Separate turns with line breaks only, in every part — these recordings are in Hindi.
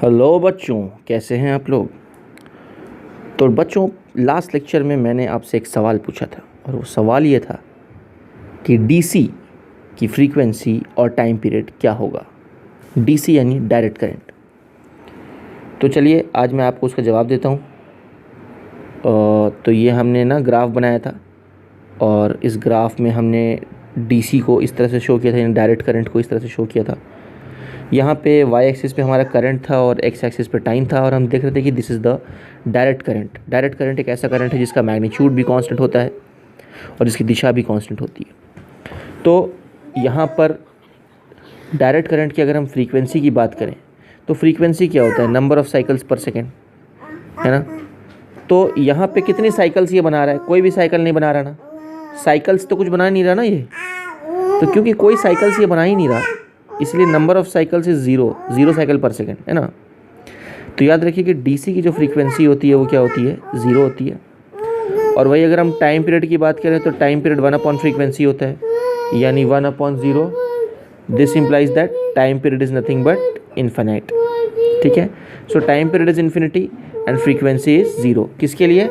हेलो बच्चों, कैसे हैं आप लोग। तो बच्चों, लास्ट लेक्चर में मैंने आपसे एक सवाल पूछा था और वो सवाल ये था कि डीसी की फ्रीक्वेंसी और टाइम पीरियड क्या होगा। डीसी यानी डायरेक्ट करंट। तो चलिए आज मैं आपको उसका जवाब देता हूँ। तो ये हमने ना ग्राफ बनाया था और इस ग्राफ में हमने डीसी को इस तरह से शो किया था, यानी डायरेक्ट करंट को इस तरह से शो किया था। यहाँ पे वाई एक्सिस पे हमारा करंट था और एक्स एक्सिस पे टाइम था और हम देख रहे थे कि this is the direct current. Direct current एक ऐसा करंट है जिसका मैग्नीट्यूड भी कांस्टेंट होता है और जिसकी दिशा भी कांस्टेंट होती है। तो यहाँ पर डायरेक्ट करंट की अगर हम फ्रीक्वेंसी की बात करें तो फ्रीक्वेंसी क्या होता है, नंबर ऑफ़ साइकिल्स पर सेकेंड, है ना। तो यहाँ पे कितनी साइकिल्स ये बना रहा है, कोई भी साइकिल नहीं बना रहा ना। साइकिल्स तो कुछ बना नहीं रहा ना ये, तो क्योंकि कोई साइकिल्स ये बना ही नहीं रहा, इसलिए number of cycles is zero cycle पर सेकेंड, है ना। तो याद रखिए कि डीसी की जो फ्रीक्वेंसी होती है वो क्या होती है, ज़ीरो होती है। और वही अगर हम टाइम पीरियड की बात करें तो टाइम पीरियड 1 फ्रीक्वेंसी होता है, यानी 1/0। This implies that time period is nothing but infinite. ठीक है। सो time period is infinity and frequency is zero. किसके लिए?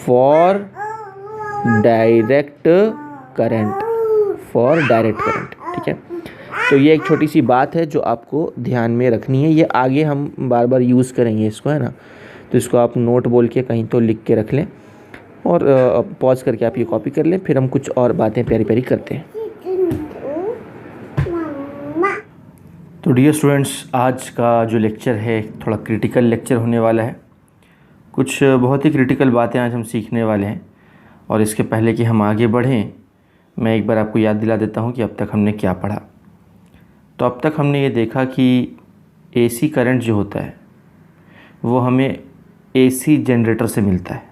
For direct current, for direct current. ठीक है। तो ये एक छोटी सी बात है जो आपको ध्यान में रखनी है। ये आगे हम बार बार यूज़ करेंगे इसको, है ना। तो इसको आप नोट बोल के कहीं तो लिख के रख लें और पॉज करके आप ये कॉपी कर लें, फिर हम कुछ और बातें प्यारी प्यारी करते हैं। तो डियर स्टूडेंट्स, आज का जो लेक्चर है थोड़ा क्रिटिकल लेक्चर होने वाला है। कुछ बहुत ही क्रिटिकल बातें आज हम सीखने वाले हैं। और इसके पहले कि हम आगे बढ़ें, मैं एक बार आपको याद दिला देता हूँ कि अब तक हमने क्या पढ़ा। तो अब तक हमने ये देखा कि एसी करंट जो होता है वो हमें एसी जनरेटर से मिलता है।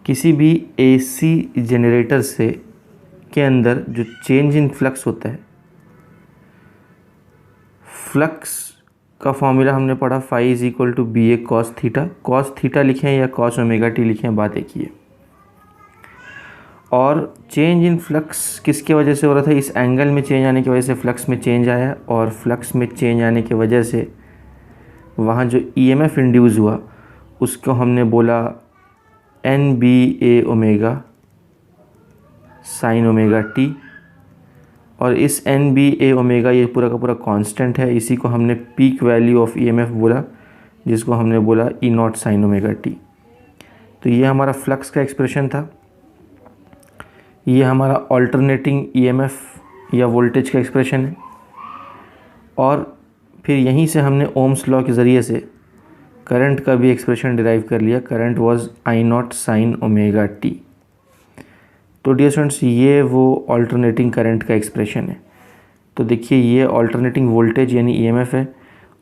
किसी भी एसी जनरेटर से के अंदर जो चेंज इन फ्लक्स होता है, फ्लक्स का फॉर्मूला हमने पढ़ा, phi is equal to B A cos theta. Cos theta लिखें या कॉस ओमेगा टी लिखें, बात एक ही है। और चेंज इन फ्लक्स किसके वजह से हो रहा था, इस एंगल में चेंज आने की वजह से फ्लक्स में चेंज आया, और फ्लक्स में चेंज आने की वजह से वहाँ जो ईएमएफ इंड्यूस हुआ उसको हमने बोला एन बी ए ओमेगा साइन ओमेगा टी। और इस एन बी ए ओमेगा ये पूरा का पूरा कांस्टेंट है, इसी को हमने पीक वैल्यू ऑफ ईएमएफ बोला, जिसको हमने बोला ई नॉट साइन ओमेगा टी। तो ये हमारा फ्लक्स का एक्सप्रेशन था। ये हमारा अल्टरनेटिंग ईएमएफ या वोल्टेज का एक्सप्रेशन है। और फिर यहीं से हमने ओम्स लॉ के ज़रिए से करंट का भी एक्सप्रेशन डिराइव कर लिया। Current was I not sine omega T. तो डियर स्टूडेंट्स, ये वो अल्टरनेटिंग करंट का एक्सप्रेशन है। तो देखिए, ये अल्टरनेटिंग वोल्टेज यानी ईएमएफ है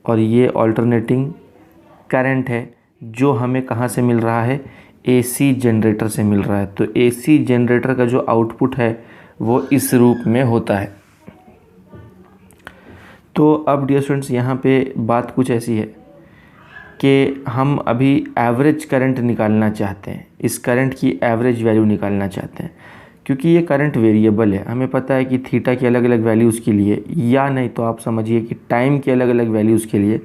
और ये अल्टरनेटिंग करंट है जो हमें कहाँ से मिल रहा है, एसी जनरेटर से मिल रहा है। तो एसी जनरेटर का जो आउटपुट है वो इस रूप में होता है। तो अब डियर स्टूडेंट्स, यहाँ पे बात कुछ ऐसी है कि हम अभी एवरेज करंट निकालना चाहते हैं, इस करंट की एवरेज वैल्यू निकालना चाहते हैं। क्योंकि ये करंट वेरिएबल है, हमें पता है कि थीटा की अलग अलग वैल्यूज़ के लिए, या नहीं तो आप समझिए कि टाइम की अलग अलग वैल्यूज़ के लिए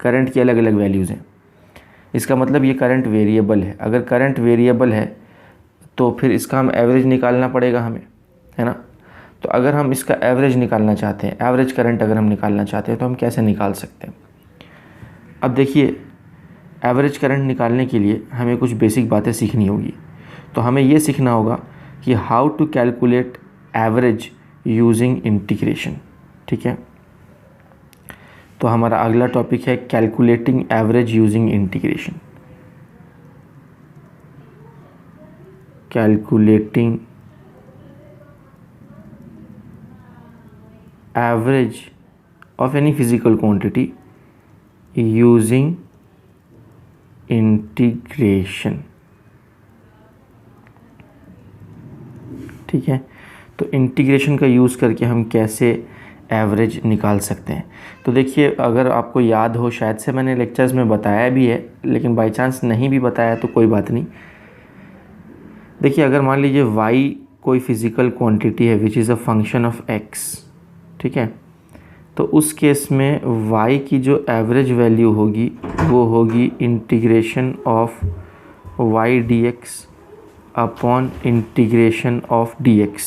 करंट की अलग अलग वैल्यूज़ हैं। इसका मतलब ये करंट वेरिएबल है। अगर करंट वेरिएबल है तो फिर इसका हम एवरेज निकालना पड़ेगा हमें, है ना। तो अगर हम इसका एवरेज निकालना चाहते हैं, एवरेज करंट अगर हम निकालना चाहते हैं तो हम कैसे निकाल सकते हैं। अब देखिए, एवरेज करंट निकालने के लिए हमें कुछ बेसिक बातें सीखनी होगी। तो हमें ये सीखना होगा कि how to calculate average using integration. ठीक है। तो हमारा अगला टॉपिक है calculating average using integration. Calculating average of any physical quantity using integration. ठीक है। तो इंटीग्रेशन का यूज़ करके हम कैसे एवरेज निकाल सकते हैं। तो देखिए, अगर आपको याद हो, शायद से मैंने लेक्चर्स में बताया भी है, लेकिन बाय चांस नहीं भी बताया तो कोई बात नहीं। देखिए, अगर मान लीजिए y कोई फिज़िकल क्वांटिटी है which is a function of x, ठीक है। तो उस केस में y की जो एवरेज वैल्यू होगी वो होगी integration of y dx upon integration of dx।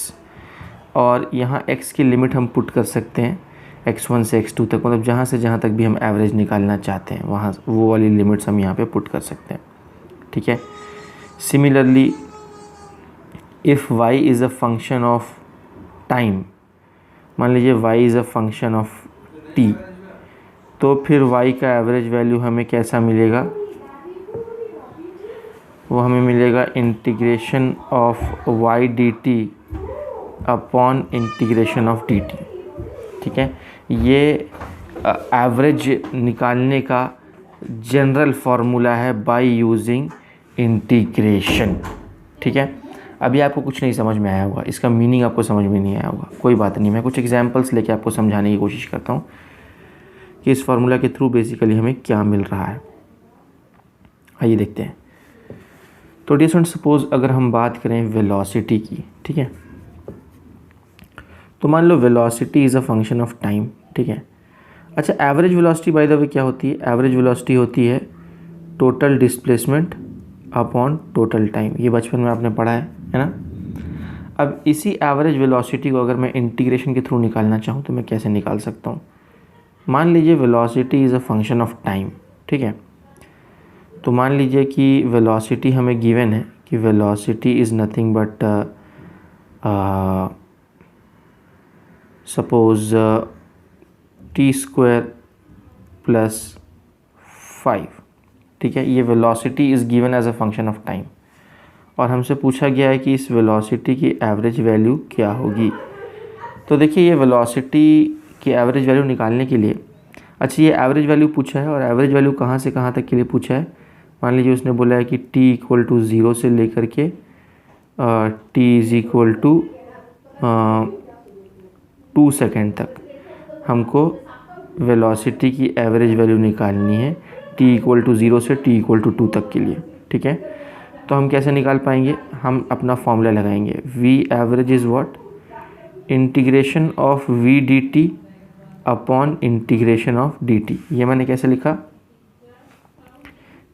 और यहाँ x की लिमिट हम पुट कर सकते हैं x1 से x2 तक, मतलब जहाँ से जहाँ तक भी हम एवरेज निकालना चाहते हैं वहाँ वो वाली लिमिट्स हम यहाँ पे पुट कर सकते हैं। ठीक है। Similarly if y is a function of time, मान लीजिए y is a function of t, तो फिर y का एवरेज वैल्यू हमें कैसा मिलेगा, वो हमें मिलेगा integration of y dt upon integration of dt। ठीक है। ये एवरेज निकालने का जनरल फार्मूला है बाय यूजिंग इंटीग्रेशन। ठीक है। अभी आपको कुछ नहीं समझ में आया होगा, इसका मीनिंग आपको समझ में नहीं आया होगा, कोई बात नहीं, मैं कुछ एग्जांपल्स लेके आपको समझाने की कोशिश करता हूँ कि इस फार्मूला के थ्रू बेसिकली हमें क्या मिल रहा है। आइए देखते हैं। तो डियर स्टूडेंट, सपोज़ अगर हम बात करें वेलोसिटी की, ठीक है, तो मान लो velocity is a function of time. ठीक है। अच्छा, average velocity by the way क्या होती है? एवरेज वेलोसिटी होती है total displacement upon total time. ये बचपन में आपने पढ़ा है ना। अब इसी एवरेज वेलोसिटी को अगर मैं इंटीग्रेशन के थ्रू निकालना चाहूँ तो मैं कैसे निकाल सकता हूँ? मान लीजिए velocity is a function of time. ठीक है। तो मान लीजिए कि वेलोसिटी हमें गिवन है कि velocity is nothing but suppose t² plus 5। ठीक है। ये velocity is given as a function of time और हमसे पूछा गया है कि इस वेलोसिटी की एवरेज वैल्यू क्या होगी। तो देखिए, ये वेलोसिटी की एवरेज वैल्यू निकालने के लिए, अच्छा ये एवरेज वैल्यू पूछा है और एवरेज वैल्यू कहाँ से कहाँ तक के लिए पूछा है? मान लीजिए उसने बोला है कि t = 0 से लेकर के t = 2 सेकेंड तक हमको वेलोसिटी की एवरेज वैल्यू निकालनी है t = 0 से t = 2 तक के लिए। ठीक है। तो हम कैसे निकाल पाएंगे? हम अपना फॉर्मूला लगाएंगे, v average is what, integration of v dt upon integration of dt। ये मैंने कैसे लिखा?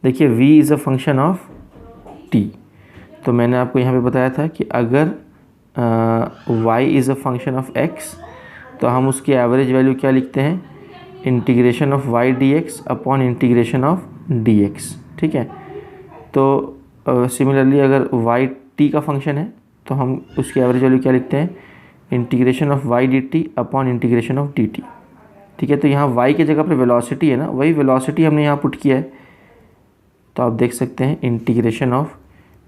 देखिए, v is a function of t, तो मैंने आपको यहाँ पे बताया था कि अगर y is a function of x तो हम उसकी एवरेज वैल्यू क्या लिखते हैं? Integration of y dx upon integration of dx। ठीक है। तो सिमिलरली अगर y t का फंक्शन है तो हम उसकी एवरेज वैल्यू क्या लिखते हैं? Integration of y dt upon integration of dt। ठीक है। तो यहाँ y की जगह पर वेलोसिटी है ना, वही वेलोसिटी हमने यहाँ पुट किया है, तो आप देख सकते हैं integration of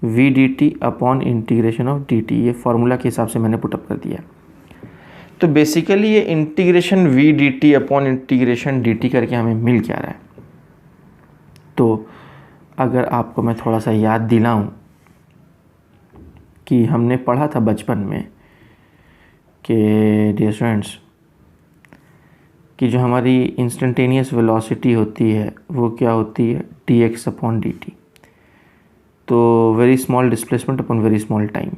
v dt upon integration of dt। ये फार्मूला के हिसाब से मैंने पुटअप कर दिया। तो बेसिकली ये integration v dt upon integration dt करके हमें मिल क्या रहा है? तो अगर आपको मैं थोड़ा सा याद दिलाऊं कि हमने पढ़ा था बचपन में कि डियर स्टूडेंट्स कि जो हमारी इंस्टेंटेनियस वेलोसिटी होती है वो क्या होती है? dx upon dt। तो very small displacement upon very small time,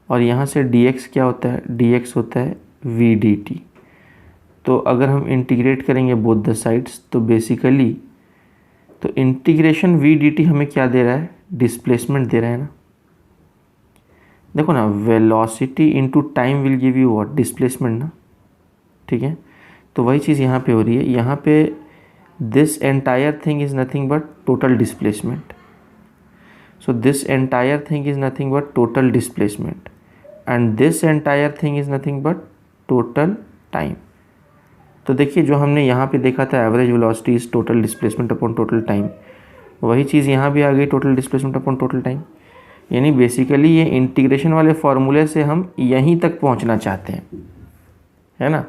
और यहाँ से dx क्या होता है? dx होता है v dt। तो अगर हम इंटीग्रेट करेंगे बोथ द साइड्स तो बेसिकली तो इंटीग्रेशन v dt हमें क्या दे रहा है? डिस्प्लेसमेंट दे रहा है ना। देखो ना, velocity into time will give you what? Displacement ना। ठीक है। तो वही चीज़ यहाँ पे हो रही है। यहाँ पे this entire thing is nothing but total displacement. So this entire thing is nothing but total displacement and this entire thing is nothing but total time. तो देखिए, जो हमने यहाँ पे देखा था average velocity is total displacement upon total time, वही चीज़ यहाँ भी आ गई, total displacement upon total time. यानी बेसिकली ये इंटीग्रेशन वाले फार्मूले से हम यहीं तक पहुँचना चाहते हैं, है ना।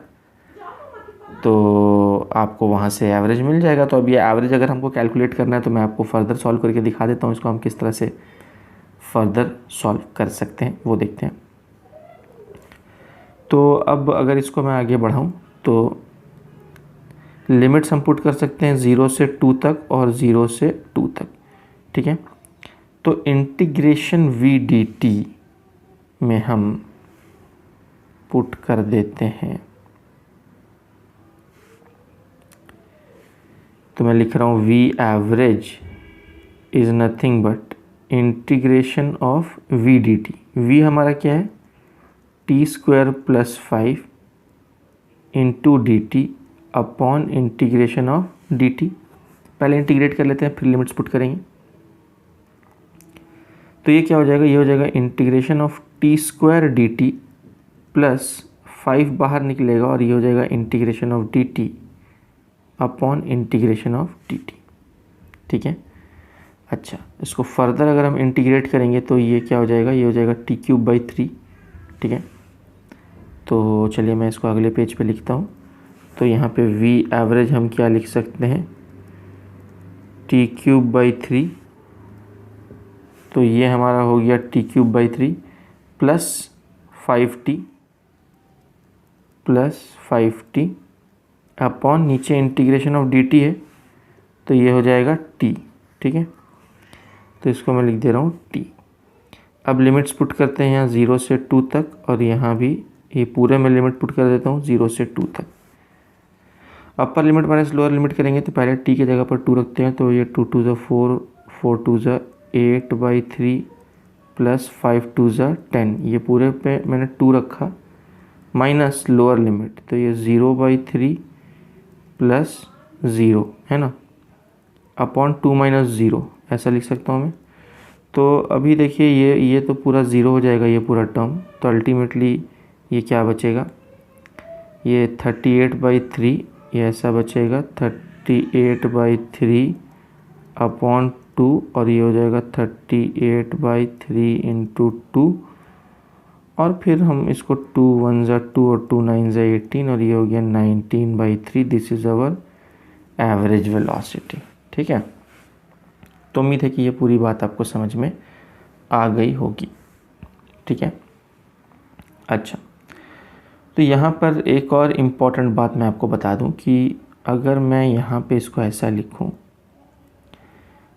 तो आपको वहाँ से एवरेज मिल जाएगा। तो अब ये एवरेज अगर हमको कैलकुलेट करना है तो मैं आपको फर्दर सॉल्व करके दिखा देता हूँ, इसको हम किस तरह से फर्दर सॉल्व कर सकते हैं वो देखते हैं। तो अब अगर इसको मैं आगे बढ़ाऊँ तो लिमिट्स हम पुट कर सकते हैं 0 से 2 तक और 0 से 2 तक। ठीक है। तो इंटीग्रेशन v dt में हम पुट कर देते हैं तो मैं लिख रहा हूँ v average is nothing but integration of v d t. V हमारा क्या है, t² + 5 into d t upon integration of d t. पहले इंटीग्रेट कर लेते हैं, फिर लिमिट्स पुट करेंगे। तो ये क्या हो जाएगा, ये हो जाएगा integration of t² D T plus 5 बाहर निकलेगा और ये हो जाएगा integration of d t upon integration of d T. ठीक है। अच्छा, इसको फर्दर अगर हम इंटीग्रेट करेंगे तो ये क्या हो जाएगा, ये हो जाएगा t³/3। ठीक है। तो चलिए मैं इसको अगले पेज पे लिखता हूँ। तो यहाँ पे वी एवरेज हम क्या लिख सकते हैं, t³/3। तो ये हमारा हो गया t³/3 प्लस 5t अपॉन नीचे इंटीग्रेशन ऑफ dt है तो ये हो जाएगा t। ठीक है। तो इसको मैं लिख दे रहा हूँ t। अब लिमिट्स पुट करते हैं यहाँ 0 से 2 तक, और यहाँ भी ये पूरे में लिमिट पुट कर देता हूँ 0 से 2 तक। Upper limit minus lower limit करेंगे तो पहले t की जगह पर 2 रखते हैं, तो ये 2 2 ज़ा 4, 4 2 ज़ा 8/3 प्लस 5 2 ज़ा 10। ये पूरे पे मैंने 2 रखा माइनस लोअर लिमिट, तो ये 0/3 प्लस 0 है ना, अपॉन 2 - 0 ऐसा लिख सकता हूँ मैं। तो अभी देखिए ये तो पूरा 0 हो जाएगा ये पूरा टर्म। तो अल्टीमेटली ये क्या बचेगा, ये 38/3 ये ऐसा बचेगा 38/3 अपॉन 2, और ये हो जाएगा 38/3 इंटू 2, और फिर हम इसको 2 1 ज़ा 2 और 2 9 ज़ा 18, और ये हो गया 19/3। This is our average velocity. ठीक है। तो उम्मीद है कि ये पूरी बात आपको समझ में आ गई होगी। ठीक है। अच्छा, तो यहाँ पर एक और इम्पॉर्टेंट बात मैं आपको बता दूँ कि अगर मैं यहाँ पे इसको ऐसा लिखूँ,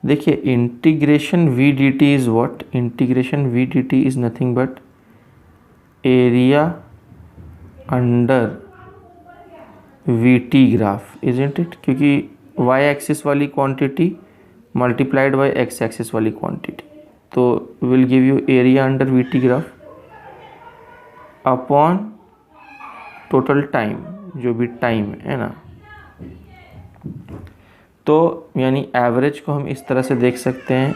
देखिए integration v d t is what, integration v d t is nothing but area under v t graph, isn't it, क्योंकि वाई एक्सिस वाली quantity multiplied by x axis वाली क्वांटिटी, तो will give you area under v t graph upon total time, जो भी टाइम है ना। तो यानी एवरेज को हम इस तरह से देख सकते हैं,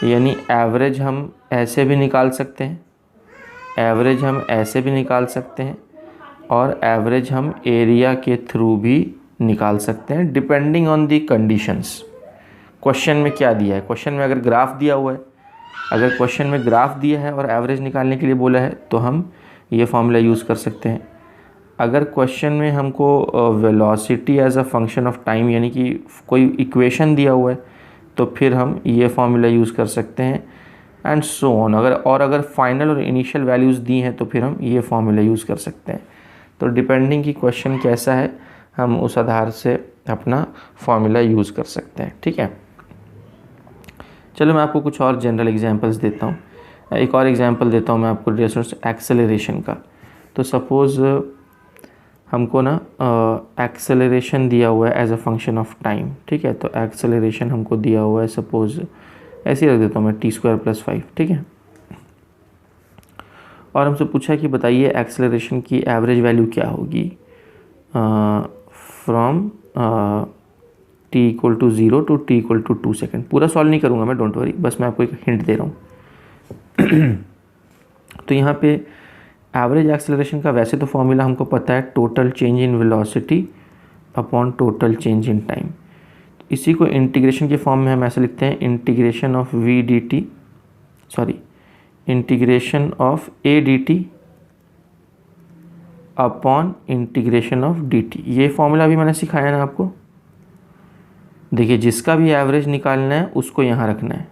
यानी एवरेज हम ऐसे भी निकाल सकते हैं, एवरेज हम ऐसे भी निकाल सकते हैं, और एवरेज हम एरिया के थ्रू भी निकाल सकते हैं, depending on the conditions. Question में क्या दिया है, क्वेश्चन में अगर ग्राफ दिया हुआ है, अगर क्वेश्चन में ग्राफ दिया है और एवरेज निकालने के लिए बोला है तो हम ये फॉर्मूला यूज़ कर सकते हैं। अगर क्वेश्चन में हमको velocity as a function of time यानी कि कोई इक्वेशन दिया हुआ है तो फिर हम ये फॉर्मूला यूज़ कर सकते हैं, एंड सो ऑन। अगर फाइनल और इनिशियल वैल्यूज़ दी हैं तो फिर हम ये फॉर्मूला यूज़ कर सकते हैं। तो डिपेंडिंग कि क्वेश्चन कैसा है हम उस आधार से अपना फॉर्मूला यूज़ कर सकते हैं। ठीक है। चलो मैं आपको कुछ और जनरल एग्जांपल्स देता हूँ। एक और एग्जांपल देता हूँ मैं आपको एक्सेलरेशन का। तो सपोज़ हमको ना एक्सेलरेशन दिया हुआ है as a function of time. ठीक है। तो एक्सेलरेशन हमको दिया हुआ है, सपोज़ ऐसे ही रख देता हूँ मैं t² + 5। ठीक है। और हमसे पूछा कि बताइए एक्सेलरेशन की एवरेज वैल्यू क्या होगी from t = 0 to t = 2 second. पूरा सॉल्व नहीं करूँगा मैं, डोंट वरी, बस मैं आपको एक हिंट दे रहा हूँ। तो यहाँ पे एवरेज एक्सेलरेशन का वैसे तो फॉर्मूला हमको पता है, total change in velocity upon total change in time. इसी को इंटीग्रेशन के फॉर्म में हम ऐसे लिखते हैं, integration of v d t, sorry integration of a d t upon integration of d t. ये फॉर्मूला भी मैंने सिखाया ना आपको। देखिए जिसका भी एवरेज निकालना है उसको यहाँ रखना है,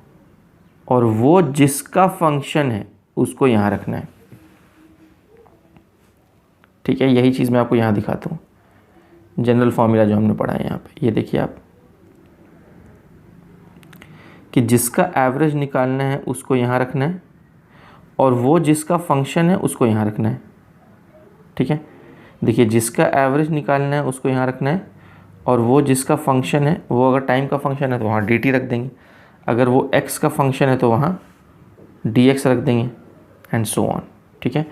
और वो जिसका फंक्शन है उसको यहाँ रखना है। ठीक है। यही चीज़ मैं आपको यहाँ दिखाता हूँ, जनरल फॉर्मूला जो हमने पढ़ा है यहाँ पे। ये देखिए आप कि जिसका एवरेज निकालना है उसको यहाँ रखना है, और वो जिसका फंक्शन है उसको यहाँ रखना है। ठीक है। देखिए जिसका एवरेज निकालना है उसको यहाँ रखना है, और वो जिसका फंक्शन है वो अगर टाइम का फंक्शन है तो वहाँ dt रख देंगे, अगर वो x का फंक्शन है तो वहाँ dx रख देंगे एंड सो ऑन। ठीक है,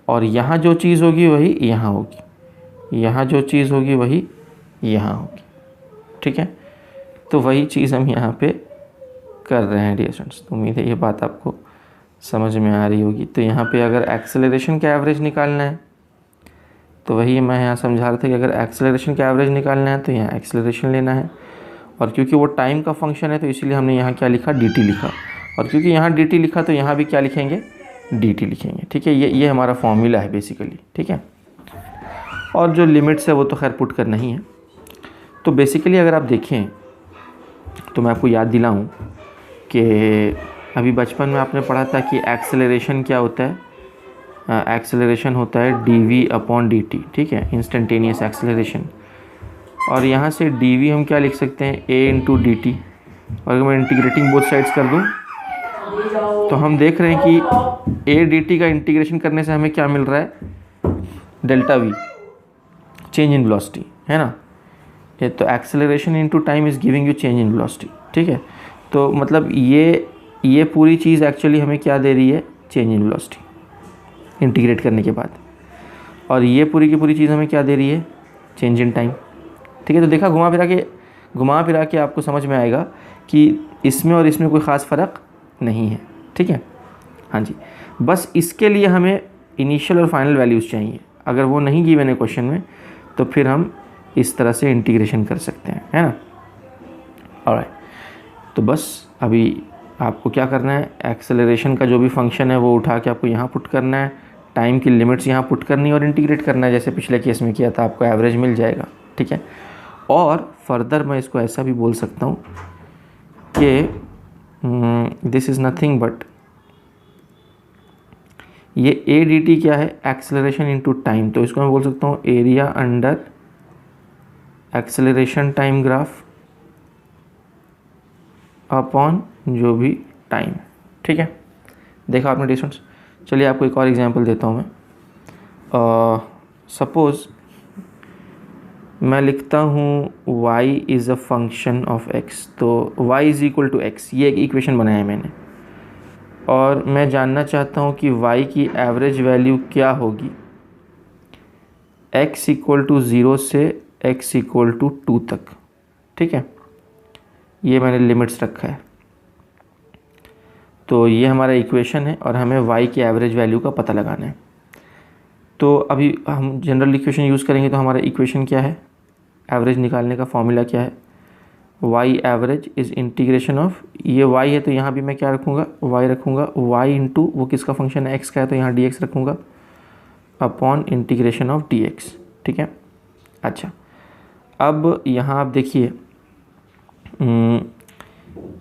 और यहाँ जो चीज़ होगी वही यहाँ होगी, यहाँ जो चीज़ होगी वही यहाँ होगी। ठीक है, तो वही चीज़ हम यहाँ पे कर रहे हैं डियर स्टूडेंट्स। तो उम्मीद है ये बात आपको समझ में आ रही होगी। तो यहाँ पे अगर एक्सेलरेशन का एवरेज निकालना है तो वही मैं यहाँ समझा रहा था कि अगर एक्सेलरेशन का एवरेज निकालना है तो यहाँ एक्सेलरेशन लेना है, और क्योंकि वो टाइम का फंक्शन है तो इसीलिए हमने यहाँ क्या लिखा, dt लिखा, और क्योंकि यहाँ dt लिखा तो यहाँ भी क्या लिखेंगे, dt लिखेंगे। ठीक है, ये हमारा फॉर्मूला है बेसिकली। ठीक है, और जो लिमिट्स है वो तो खैर पुट करना ही है। तो बेसिकली अगर आप देखें तो मैं आपको याद दिलाऊं कि अभी बचपन में आपने पढ़ा था कि एक्सेलरेशन क्या होता है, एक्सेलरेशन होता है dv/dt। ठीक है, इंस्टेंटेनियस एक्सेलरेशन। और यहाँ से dv हम क्या लिख सकते हैं, a × dt, और अगर मैं इंटीग्रेटिंग बोथ साइड्स कर दूँ तो हम देख रहे हैं कि a dt का इंटीग्रेशन करने से हमें क्या मिल रहा है, delta v, change in velocity, है ना। ये तो acceleration into time is giving you change in velocity. ठीक है, तो मतलब ये पूरी चीज़ एक्चुअली हमें क्या दे रही है, चेंज इन वेलोसिटी इंटीग्रेट करने के बाद, और ये पूरी की पूरी चीज़ हमें क्या दे रही है, चेंज इन टाइम। ठीक है, तो देखा घुमा फिरा के आपको समझ में आएगा कि इसमें और इसमें कोई ख़ास फ़र्क नहीं है। ठीक है, हाँ जी, बस इसके लिए हमें इनिशियल और फाइनल वैल्यूज़ चाहिए। अगर वो नहीं गिवन है क्वेश्चन में तो फिर हम इस तरह से इंटीग्रेशन कर सकते हैं, है ना। ऑलराइट, तो बस अभी आपको क्या करना है, एक्सेलरेशन का जो भी फंक्शन है वो उठा के आपको यहाँ पुट करना है, टाइम की लिमिट्स यहाँ पुट करनी है और इंटीग्रेट करना है, जैसे पिछले केस में किया था, आपको एवरेज मिल जाएगा। ठीक है, और फर्दर मैं इसको ऐसा भी बोल सकता हूँ कि दिस इज़ नथिंग बट, ये a dt क्या है, एक्सेलरेशन इनटू टाइम, तो इसको मैं बोल सकता हूँ area under acceleration time graph upon जो भी टाइम। ठीक है, देखा आपने डिस्टेंस। चलिए आपको एक और एग्जांपल देता हूँ मैं। सपोज़ मैं लिखता हूँ y is a function of x, तो y is equal to x, ये एक इक्वेशन बनाया है मैंने, और मैं जानना चाहता हूँ कि y की एवरेज वैल्यू क्या होगी x = 0 से x = 2 तक। ठीक है, ये मैंने लिमिट्स रखा है। तो ये हमारा इक्वेशन है और हमें y की एवरेज वैल्यू का पता लगाना है। तो अभी हम जनरल इक्वेशन यूज़ करेंगे, तो हमारा इक्वेशन क्या है, एवरेज निकालने का फॉर्मूला क्या है, y average is integration of, ये y है तो यहाँ भी मैं क्या रखूँगा, y रखूँगा, y इंटू वो किसका फंक्शन है, x का है तो यहाँ dx रखूँगा, अपॉन इंटीग्रेशन ऑफ dx। ठीक है, अच्छा, अब यहाँ आप देखिए,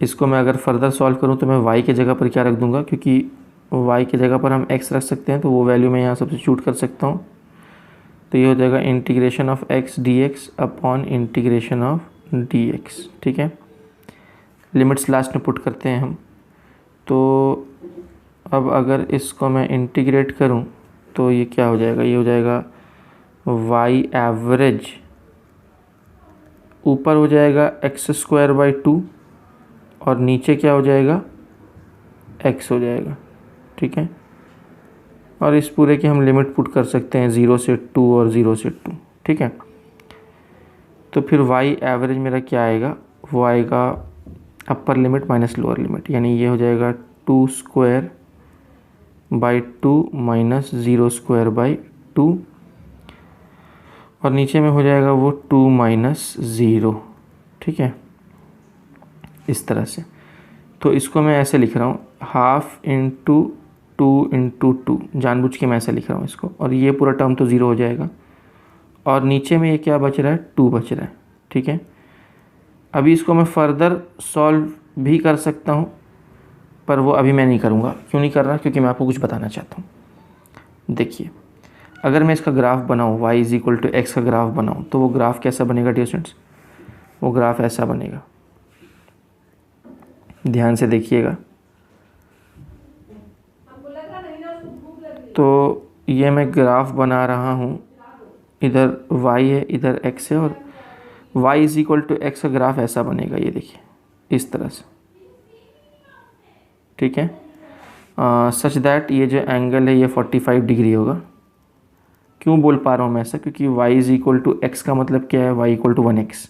इसको मैं अगर फर्दर सॉल्व करूँ तो मैं y के जगह पर क्या रख दूँगा, क्योंकि y के जगह पर हम x रख सकते हैं तो वो वैल्यू मैं यहाँ सब्स्टिट्यूट कर सकता हूँ। तो ये हो जाएगा integration of x dx upon integration of dx। ठीक है, लिमिट्स लास्ट में पुट करते हैं हम। तो अब अगर इसको मैं इंटीग्रेट करूं तो ये क्या हो जाएगा, ये हो जाएगा y एवरेज ऊपर हो जाएगा x²/2 और नीचे क्या हो जाएगा, x हो जाएगा। ठीक है, और इस पूरे की हम लिमिट पुट कर सकते हैं 0 से 2 और 0 से 2। ठीक है, तो फिर y एवरेज मेरा क्या आएगा, वो आएगा upper limit minus lower limit, यानी ये हो जाएगा 2² बाई 2 माइनस 0²/2, और नीचे में हो जाएगा वो 2 माइनस 0। ठीक है, इस तरह से। तो इसको मैं ऐसे लिख रहा हूँ, हाफ इंटू 2 इंटू 2, जानबूझ के मैं ऐसे लिख रहा हूँ इसको, और ये पूरा टर्म तो 0 हो जाएगा, और नीचे में ये क्या बच रहा है, 2 बच रहा है। ठीक है, अभी इसको मैं फर्दर सॉल्व भी कर सकता हूँ, पर वो अभी मैं नहीं करूँगा। क्यों नहीं कर रहा, क्योंकि मैं आपको कुछ बताना चाहता हूँ। देखिए, अगर मैं इसका ग्राफ बनाऊँ, y = x का ग्राफ बनाऊँ, तो वो ग्राफ कैसा बनेगा डियर स्टूडेंट्स, वो ग्राफ ऐसा बनेगा, ध्यान से देखिएगा। तो ये मैं ग्राफ बना रहा हूँ, इधर y है, इधर x है, और y is equal to x का ग्राफ ऐसा बनेगा, ये देखिए इस तरह से, ठीक है। सच दैट ये जो एंगल है ये 45 डिग्री होगा। क्यों बोल पा रहा हूँ मैं ऐसा, क्योंकि y is equal to x का मतलब क्या है, y इक्वल टू 1x,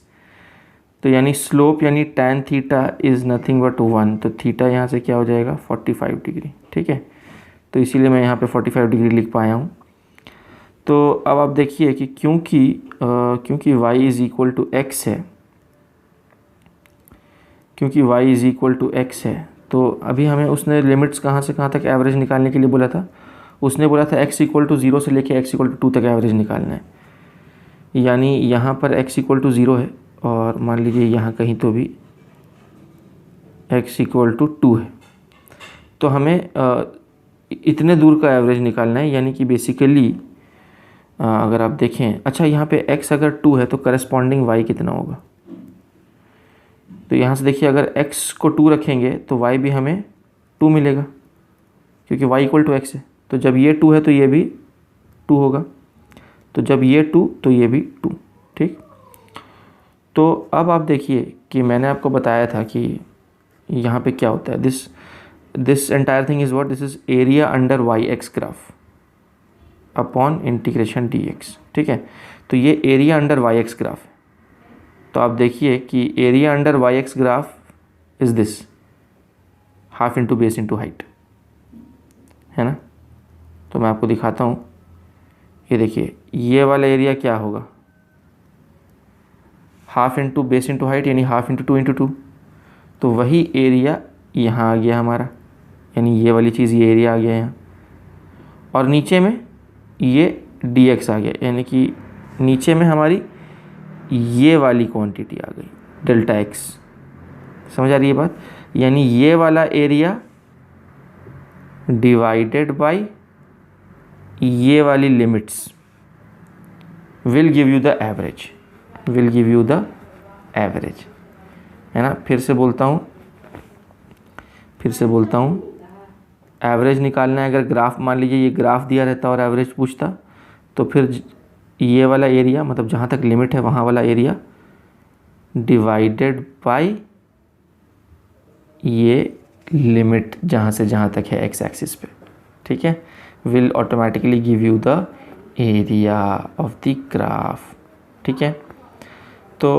तो यानी स्लोप यानी tan theta is nothing but 1, तो थीटा यहाँ से क्या हो जाएगा 45 डिग्री, ठीक है। तो इसीलिए मैं यहाँ पे 45 डिग्री लिख पाया हूँ। तो अब आप देखिए कि क्योंकि y is equal to x है, क्योंकि y is equal to x है, तो अभी हमें उसने लिमिट्स कहाँ से कहाँ तक एवरेज निकालने के लिए बोला था। उसने बोला था x इक्वल टू 0 से लेके x इक्वल टू 2 तक एवरेज निकालना है। यानी यहाँ पर x इक्वल टू 0 है और मान लीजिए यहाँ कहीं तो भी x इक्वल टू 2 है, तो हमें इतने दूर का एवरेज निकालना है। यानी कि बेसिकली अगर आप देखें, अच्छा यहाँ पे x अगर 2 है तो करस्पॉन्डिंग y कितना होगा, तो यहाँ से देखिए अगर x को 2 रखेंगे तो y भी हमें 2 मिलेगा, क्योंकि y इक्वल टू एक्स है। तो जब ये 2 है तो ये भी 2 होगा, तो जब ये 2 तो ये भी 2, ठीक। तो अब आप देखिए कि मैंने आपको बताया था कि यहाँ पे क्या होता है, this entire thing is what, this is area under Y X graph upon integration D X, ठीक है। तो ये area under Y X graph है। तो आप देखिए कि area under Y X graph is this, half into base into height, है ना। तो मैं आपको दिखाता हूँ, ये देखिए ये वाला एरिया क्या होगा, half into base into height यानी हाफ इंटू 2 इंटू 2, तो वही एरिया यहाँ आ गया हमारा, यानी ये वाली चीज़ ये एरिया आ गया यहाँ, और नीचे में ये dx आ गया, यानी कि नीचे में हमारी ये वाली क्वांटिटी आ गई डेल्टा x। समझ आ रही है बात, यानी ये वाला एरिया डिवाइडेड बाय ये वाली limits will give you the average, will give you the average, है ना। फिर से बोलता हूँ, एवरेज निकालना है। अगर ग्राफ मान लीजिए ये ग्राफ दिया रहता और एवरेज पूछता, तो फिर ये वाला एरिया मतलब जहाँ तक लिमिट है वहाँ वाला एरिया डिवाइडेड बाय ये लिमिट जहाँ से जहाँ तक है एक्स एक्सिस पे, ठीक है, will automatically give you the area of the graph, ठीक है। तो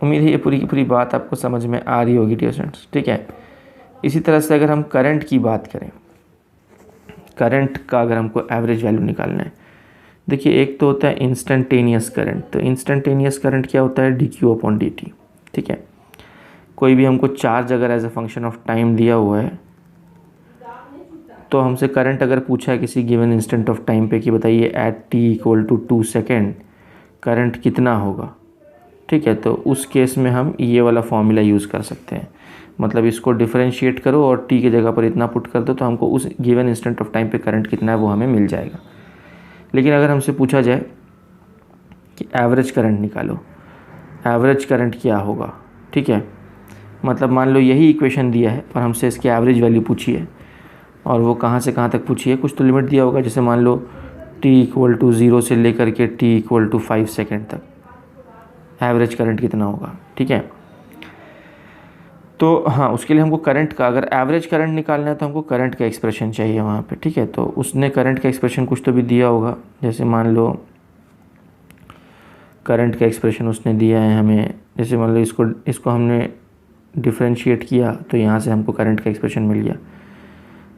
उम्मीद है ये पूरी की पूरी बात आपको समझ में आ रही होगी डियर स्टूडेंट्स, ठीक है। इसी तरह से अगर हम करंट की बात करें, करंट का अगर हमको एवरेज वैल्यू निकालना है, देखिए एक तो होता है इंस्टेंटेनियस करंट। तो इंस्टेंटेनियस करंट क्या होता है, D Q upon D T, ठीक है। कोई भी हमको चार्ज अगर as a function of time दिया हुआ है, तो हमसे करंट अगर पूछा है किसी गिवन इंस्टेंट ऑफ टाइम पे कि बताइए at T equal to 2 second current कितना होगा, ठीक है, तो उस केस में हम ये वाला फॉर्मूला यूज़ कर सकते हैं। मतलब इसको डिफरेंशिएट करो और टी की जगह पर इतना पुट कर दो, तो हमको उस गिवन इंस्टेंट ऑफ टाइम पे करंट कितना है वो हमें मिल जाएगा। लेकिन अगर हमसे पूछा जाए कि एवरेज करंट निकालो, एवरेज करंट क्या होगा, ठीक है, मतलब मान लो यही इक्वेशन दिया है और हमसे इसकी एवरेज वैल्यू पूछी है, और वो कहाँ से कहाँ तक पूछी है, कुछ तो लिमिट दिया होगा, जैसे मान लो t इक्वल टू 0 से लेकर के t इक्वल टू 5 सेकेंड तक एवरेज करंट कितना होगा, ठीक है। तो हाँ, उसके लिए हमको करंट का, अगर एवरेज करंट निकालना है तो हमको करंट का एक्सप्रेशन चाहिए वहाँ पे, ठीक है। तो उसने करंट का एक्सप्रेशन कुछ तो भी दिया होगा, जैसे मान लो करंट का एक्सप्रेशन उसने दिया है हमें, जैसे मान लो इसको हमने डिफरेंशिएट किया तो यहाँ से हमको करंट का एक्सप्रेशन मिल गया।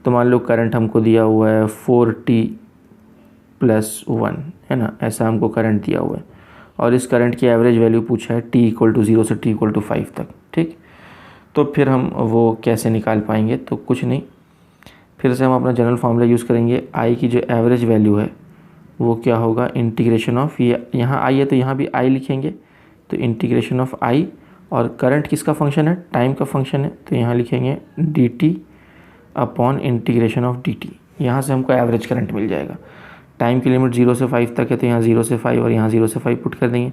तो मान लो करंट हमको दिया हुआ है 4t + 1, है ना, ऐसा हमको करंट दिया हुआ है, और इस करंट की एवरेज वैल्यू पूछा है t इक्वल टू 0 से t इक्वल टू 5 तक, ठीक। तो फिर हम वो कैसे निकाल पाएंगे, तो कुछ नहीं, फिर से हम अपना जनरल फार्मूला यूज़ करेंगे। i की जो एवरेज वैल्यू है वो क्या होगा, इंटीग्रेशन ऑफ, ये यहाँ i है तो यहाँ भी i लिखेंगे, तो इंटीग्रेशन ऑफ i, और करंट किसका फंक्शन है, टाइम का फंक्शन है, तो यहाँ लिखेंगे dt upon integration of dt। यहाँ से हमको एवरेज करंट मिल जाएगा। टाइम की लिमिट 0 से 5 तक है, तो यहाँ 0 से 5 और यहाँ 0 से 5 पुट कर देंगे।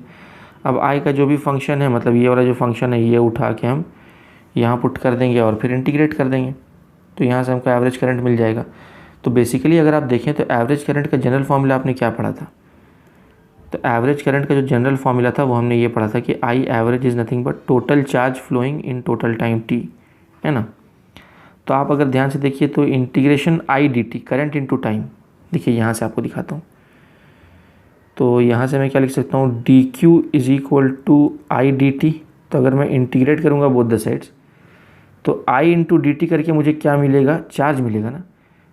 अब i का जो भी फंक्शन है, मतलब ये वाला जो फंक्शन है, ये उठा के हम यहाँ पुट कर देंगे और फिर इंटीग्रेट कर देंगे, तो यहाँ से हमको एवरेज करंट मिल जाएगा। तो बेसिकली अगर आप देखें तो एवरेज करंट का जनरल फॉर्मूला आपने क्या पढ़ा था, तो एवरेज करंट का जो जनरल फॉर्मूला था वो हमने ये पढ़ा था कि I average is nothing but total charge flowing in total time T, है ना। तो आप अगर ध्यान से देखिए तो integration I D T current into time, देखिए यहाँ से आपको दिखाता हूँ। तो यहाँ से मैं क्या लिख सकता हूँ, D Q is equal to I D T. तो अगर मैं इंटीग्रेट करूँगा बोथ द साइड्स तो आई इंटू डी टी करके मुझे क्या मिलेगा, चार्ज मिलेगा ना।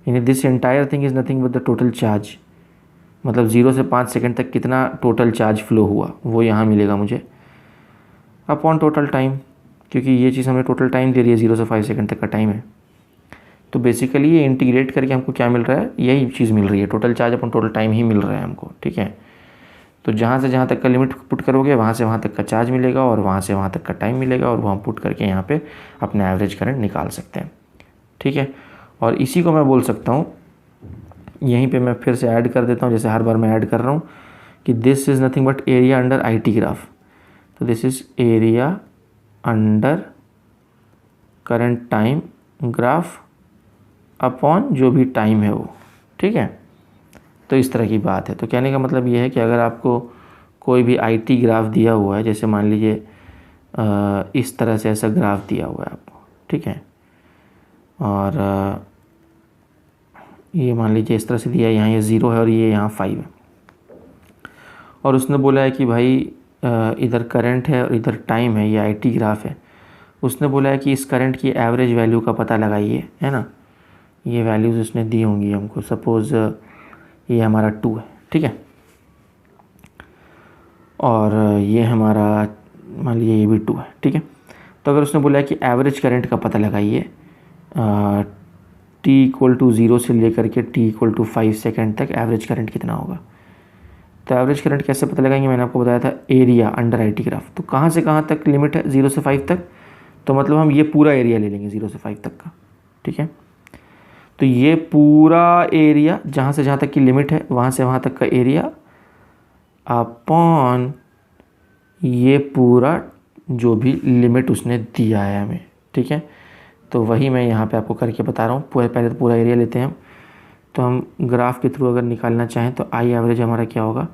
यानी this entire thing is nothing but the total charge, मतलब 0 से 5 सेकंड तक कितना टोटल चार्ज फ्लो हुआ वो यहाँ मिलेगा मुझे अपॉन टोटल टाइम, क्योंकि ये चीज़ हमें टोटल टाइम दे रही है, 0 से 5 सेकंड तक का टाइम है। तो बेसिकली ये इंटीग्रेट करके हमको क्या मिल रहा है, यही चीज़ मिल रही है, total charge upon total time ही मिल रहा है हमको, ठीक है। तो जहाँ से जहाँ तक का लिमिट पुट करोगे वहाँ से वहाँ तक का चार्ज मिलेगा और वहाँ से वहाँ तक का टाइम मिलेगा, और वो हम पुट करके यहाँ पे अपना एवरेज करंट निकाल सकते हैं, ठीक है। और इसी को मैं बोल सकता हूँ, यहीं पे मैं फिर से ऐड कर देता हूँ, जैसे हर बार मैं ऐड कर रहा हूँ कि this is nothing but area under I T graph. तो this is area under current time graph upon जो भी टाइम है वो, ठीक है। तो इस तरह की बात है। तो कहने का मतलब ये है कि अगर आपको कोई भी आई टी ग्राफ दिया हुआ है, जैसे मान लीजिए इस तरह से ऐसा ग्राफ दिया हुआ है आपको, ठीक है, और ये मान लीजिए इस तरह से दिया है, यहाँ ये 0 है और ये यहाँ 5 है, और उसने बोला है कि भाई इधर करंट है और इधर टाइम है, ये आई टी ग्राफ है। उसने बोला है कि इस करंट की एवरेज वैल्यू का पता लगाइए, है ना। ये वैल्यूज़ उसने दी होंगी हमको, सपोज़ ये हमारा 2 है, ठीक है, और ये हमारा मान लीजिए ये भी 2 है, ठीक है। तो अगर उसने बोला है कि एवरेज करंट का पता लगाइए टी इक्वल टू 0 से लेकर के टी इक्वल टू 5 सेकेंड तक एवरेज करंट कितना होगा। तो एवरेज करंट कैसे पता लगाएंगे, मैंने आपको बताया था area under I T graph. तो कहाँ से कहाँ तक लिमिट है, 0 से 5 तक, तो मतलब हम ये पूरा एरिया ले लेंगे 0 से 5 तक का, ठीक है। तो ये पूरा एरिया जहाँ से जहाँ तक की लिमिट है वहाँ से वहाँ तक का एरिया अपॉन ये पूरा जो भी लिमिट उसने दिया है हमें, ठीक है। तो वही मैं यहाँ पे आपको करके बता रहा हूँ। पहले तो पूरा एरिया लेते हैं हम। तो हम ग्राफ के थ्रू अगर निकालना चाहें तो आई एवरेज हमारा क्या होगा,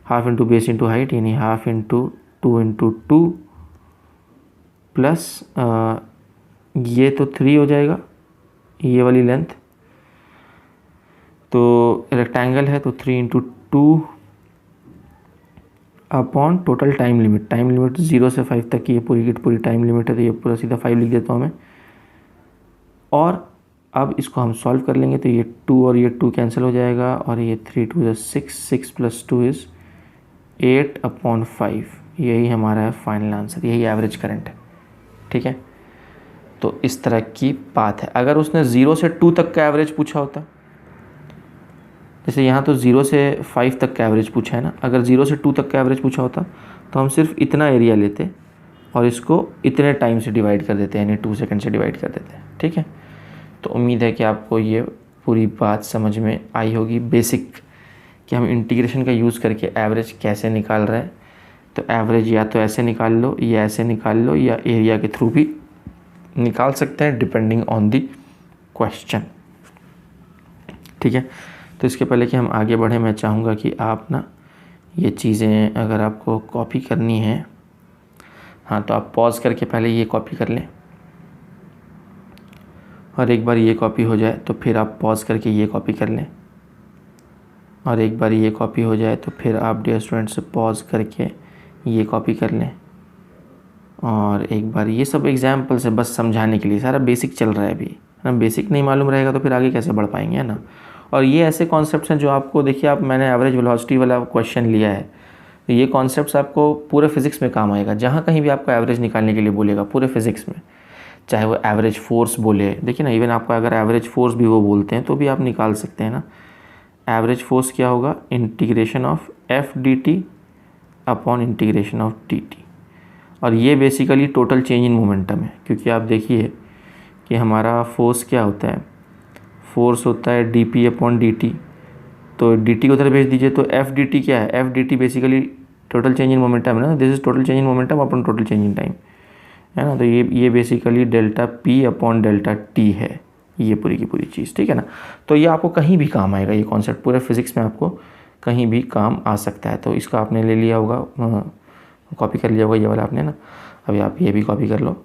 half into base into height, यानी हाफ इंटू 2 इंटू 2 प्लस ये तो 3 हो जाएगा, ये वाली लेंथ। तो रेक्टेंगल है तो 3 into 2 upon total time limit. Time limit 0 से 5 तक की ये पूरी की पूरी टाइम लिमिट है, तो ये पूरा सीधा 5 लिख देता हूँ मैं। और अब इसको हम सॉल्व कर लेंगे तो ये 2 और ये 2 कैंसिल हो जाएगा, और ये 3 2 6, 6 प्लस 2 इज़ 8/5। यही हमारा है फाइनल आंसर, यही एवरेज करंट है, ठीक है। तो इस तरह की बात है। अगर उसने 0 से 2 तक का एवरेज पूछा होता, जैसे यहाँ तो 0 से 5 तक का एवरेज पूछा है ना, अगर 0 से 2 तक का एवरेज पूछा होता तो हम सिर्फ इतना एरिया लेते और इसको इतने टाइम से डिवाइड कर देते हैं, यानी 2 सेकंड से डिवाइड कर देते हैं, ठीक है। तो उम्मीद है कि आपको ये पूरी बात समझ में आई होगी, बेसिक कि हम इंटीग्रेशन का यूज़ करके एवरेज कैसे निकाल रहे हैं। तो एवरेज या तो ऐसे निकाल लो या ऐसे निकाल लो, या एरिया के थ्रू भी निकाल सकते हैं डिपेंडिंग ऑन दी क्वेश्चन, ठीक है। तो इसके पहले कि हम आगे बढ़ें, मैं चाहूँगा कि आप ना ये चीज़ें अगर आपको कॉपी करनी है, हाँ, तो आप पॉज करके पहले ये कॉपी कर लें, और एक बार ये कॉपी हो जाए तो फिर आप पॉज करके ये कॉपी कर लें, और एक बार ये कॉपी हो जाए तो फिर आप डियर स्टूडेंट्स पॉज करके ये कॉपी कर लें, और एक बार ये सब एग्जाम्पल से बस समझाने के लिए, सारा बेसिक चल रहा है अभी, है ना। बेसिक नहीं मालूम रहेगा तो फिर आगे कैसे बढ़ पाएंगे, है ना। और ये ऐसे कॉन्सेप्ट्स हैं जो आपको, देखिए आप, मैंने एवरेज वेलोसिटी वाला क्वेश्चन लिया है, तो ये कॉन्सेप्ट्स आपको पूरे फिज़िक्स में काम आएगा। जहाँ कहीं भी आपको एवरेज निकालने के लिए बोलेगा पूरे फिज़िक्स में, चाहे वो एवरेज फोर्स बोले, देखिए ना, इवन आपको अगर एवरेज फोर्स भी वो बोलते हैं तो भी आप निकाल सकते हैं ना। एवरेज फोर्स क्या होगा, integration of F D t upon integration of T T, और ये basically total change in momentum है। क्योंकि आप देखिए कि हमारा फोर्स क्या होता है, फोर्स होता है D P upon D T, तो डी टी को उधर भेज दीजिए, तो एफ डी टी क्या है, F D T basically total change in momentum है ना। This is total change in momentum upon total change in time, है ना। तो ये basically delta P upon delta T है, ये पूरी की पूरी चीज़, ठीक है ना। तो ये आपको कहीं भी काम आएगा, ये कॉन्सेप्ट पूरे फिज़िक्स में आपको कहीं भी काम आ सकता है। तो इसका आपने ले लिया होगा, कॉपी कर लिया होगा ये वाला आपने ना। अभी आप ये भी कॉपी कर लो,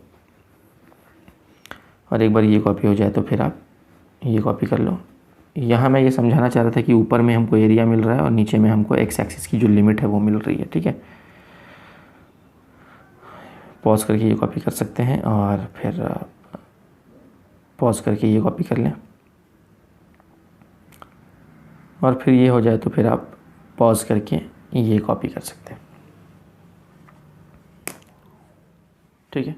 और एक बार ये कॉपी हो जाए तो फिर आप ये कॉपी कर लो। यहाँ मैं ये समझाना चाह रहा था कि ऊपर में हमको एरिया मिल रहा है और नीचे में हमको एक्स एक्सिस की जो लिमिट है वो मिल रही है, ठीक है। पॉज करके ये कॉपी कर सकते हैं और फिर पॉज करके ये कॉपी कर लें, और फिर ये हो जाए तो फिर आप पॉज करके ये कॉपी कर सकते हैं, ठीक है।